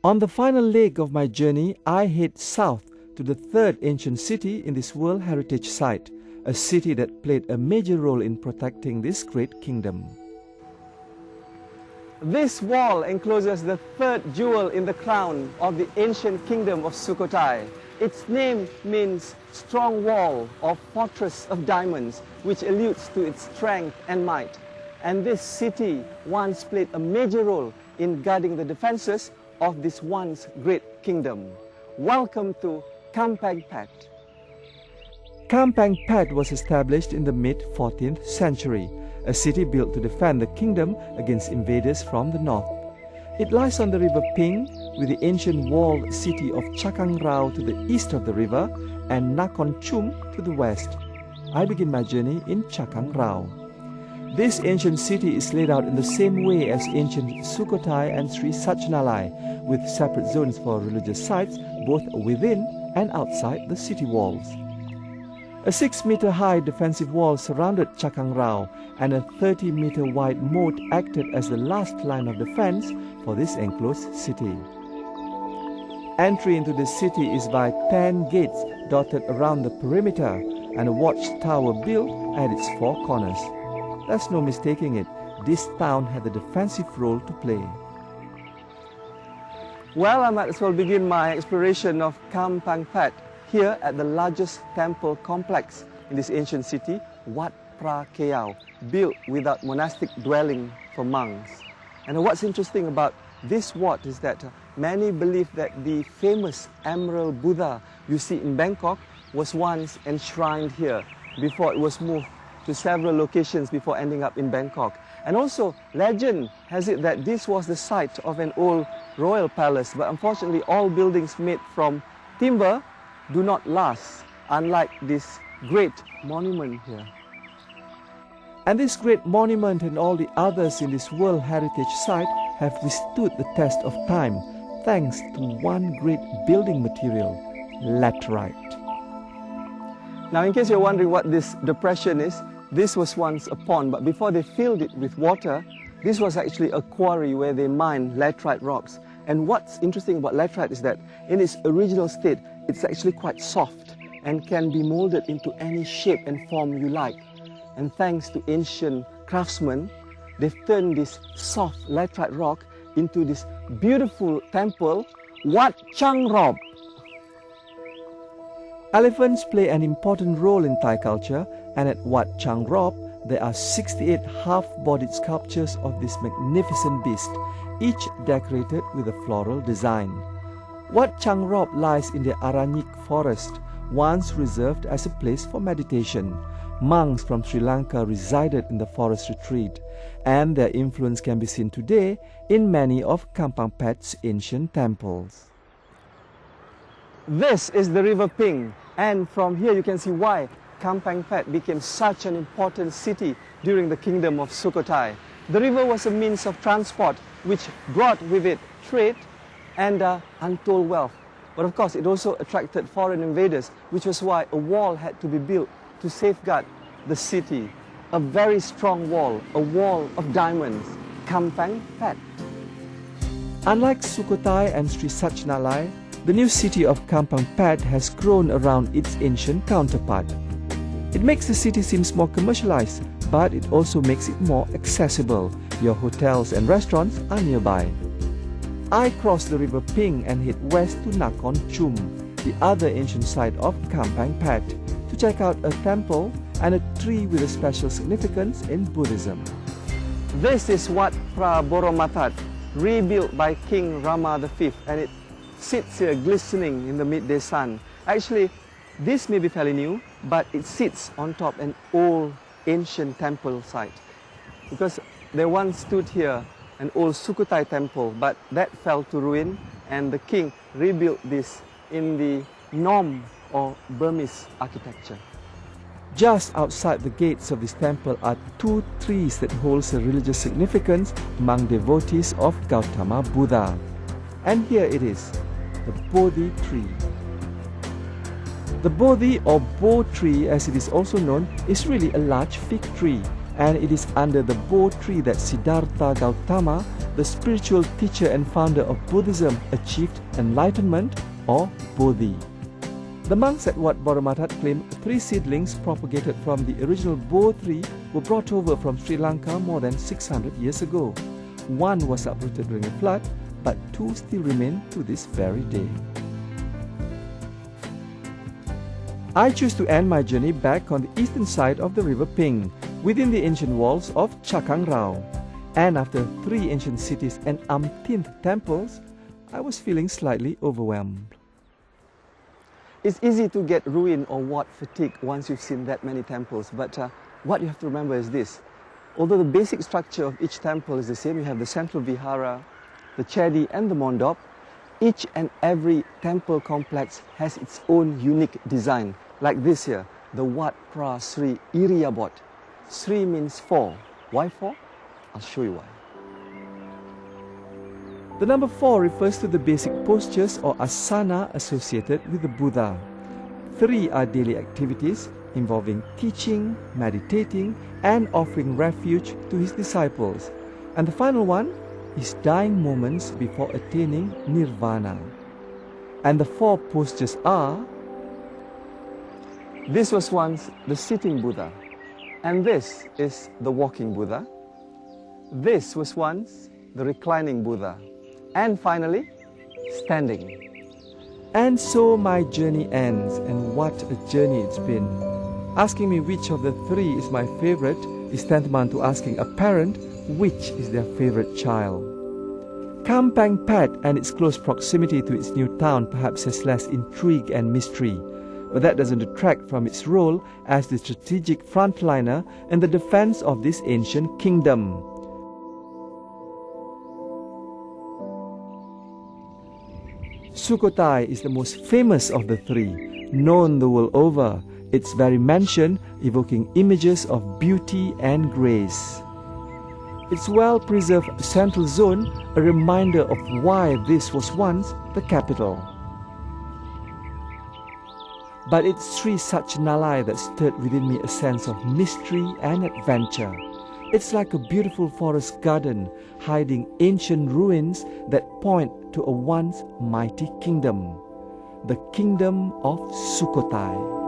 On the final leg of my journey, I head south to the third ancient city in this World Heritage Site, a city that played a major role in protecting this great kingdom. This wall encloses the third jewel in the crown of the ancient kingdom of Sukhothai. Its name means strong wall or fortress of diamonds, which alludes to its strength and might. And this city once played a major role in guarding the defenses of this once great kingdom. Welcome to Kampang Phat. Kampang Phat was established in the mid-14th century, a city built to defend the kingdom against invaders from the north. It lies on the river Ping, with the ancient walled city of Chakang Rao to the east of the river and Nakhon Chum to the west. I begin my journey in Chakang Rao. This ancient city is laid out in the same way as ancient Sukhothai and Sri Sachnalai, with separate zones for religious sites both within and outside the city walls. A 6-meter high defensive wall surrounded Chakang Rao, and a 30-meter wide moat acted as the last line of defense for this enclosed city. Entry into the city is by 10 gates dotted around the perimeter and a watchtower built at its 4 corners. There's no mistaking it, this town had a defensive role to play. Well, I might as well begin my exploration of Kampang Phat here at the largest temple complex in this ancient city, Wat Pra Keau, built without monastic dwelling for monks. And what's interesting about this wat is that many believe that the famous Emerald Buddha you see in Bangkok was once enshrined here before it was moved to several locations before ending up in Bangkok. And also, legend has it that this was the site of an old royal palace, but unfortunately all buildings made from timber do not last, unlike this great monument here. And this great monument and all the others in this World Heritage Site have withstood the test of time thanks to one great building material, laterite. Now, in case you're wondering what this depression is, this was once a pond, but before they filled it with water, this was actually a quarry where they mined laterite rocks. And what's interesting about laterite is that in its original state, it's actually quite soft and can be molded into any shape and form you like. And thanks to ancient craftsmen, they've turned this soft laterite rock into this beautiful temple, Wat Chang Rob. Elephants play an important role in Thai culture, and at Wat Chang Rob, there are 68 half-bodied sculptures of this magnificent beast, each decorated with a floral design. Wat Chang Rob lies in the Aranyik forest, once reserved as a place for meditation. Monks from Sri Lanka resided in the forest retreat, and their influence can be seen today in many of Kampang Phat's ancient temples. This is the river Ping, and from here you can see why Kampang Phat became such an important city during the kingdom of Sukhothai. The river was a means of transport which brought with it trade and untold wealth. But of course it also attracted foreign invaders, which was why a wall had to be built to safeguard the city. A very strong wall, a wall of diamonds, Kampang Phat. Unlike Sukhothai and Sri Sachnalai, the new city of Kampang Phat has grown around its ancient counterpart. It makes the city seem more commercialized, but it also makes it more accessible. Your hotels and restaurants are nearby. I cross the river Ping and head west to Nakhon Chum, the other ancient site of Kampang Phat, to check out a temple and a tree with a special significance in Buddhism. This is Wat Pra Boromathat, rebuilt by King Rama V, and it sits here glistening in the midday sun. Actually, this may be fairly new, but it sits on top an old ancient temple site. Because there once stood here an old Sukhothai temple, but that fell to ruin, and the king rebuilt this in the Nom or Burmese architecture. Just outside the gates of this temple are 2 trees that holds a religious significance among devotees of Gautama Buddha. And here it is, the Bodhi tree. The Bodhi or Bo tree, as it is also known, is really a large fig tree, and it is under the Bo tree that Siddhartha Gautama the spiritual teacher and founder of Buddhism, achieved enlightenment or Bodhi. The monks at Wat Boramatat claim 3 seedlings propagated from the original Bo tree were brought over from Sri Lanka more than 600 years ago. 1 was uprooted during a flood, but 2 still remain to this very day. I choose to end my journey back on the eastern side of the River Ping, within the ancient walls of Chakang Rao. And after 3 ancient cities and umpteenth temples, I was feeling slightly overwhelmed. It's easy to get ruin or what fatigue once you've seen that many temples, but what you have to remember is this. Although the basic structure of each temple is the same, you have the central vihara, the chedi and the mondop, each and every temple complex has its own unique design. Like this here, the Wat Pra Sri Iriyabot. Sri means 4. Why 4? I'll show you why. The number 4 refers to the basic postures or asana associated with the Buddha. 3 are daily activities involving teaching, meditating, and offering refuge to his disciples. And the final one is dying moments before attaining nirvana. And the 4 postures are: this was once the sitting Buddha, and this is the walking Buddha. This was once the reclining Buddha, and finally, standing. And so my journey ends, and what a journey it's been. Asking me which of the 3 is my favorite is tantamount to asking a parent which is their favorite child. Kampang Phat and its close proximity to its new town perhaps has less intrigue and mystery, but that doesn't detract from its role as the strategic frontliner in the defense of this ancient kingdom. Sukhothai is the most famous of the 3, known the world over, its very mention evoking images of beauty and grace. Its well-preserved central zone, a reminder of why this was once the capital. But it's Sri Sachinalai that stirred within me a sense of mystery and adventure. It's like a beautiful forest garden, hiding ancient ruins that point to a once mighty kingdom, the kingdom of Sukhothai.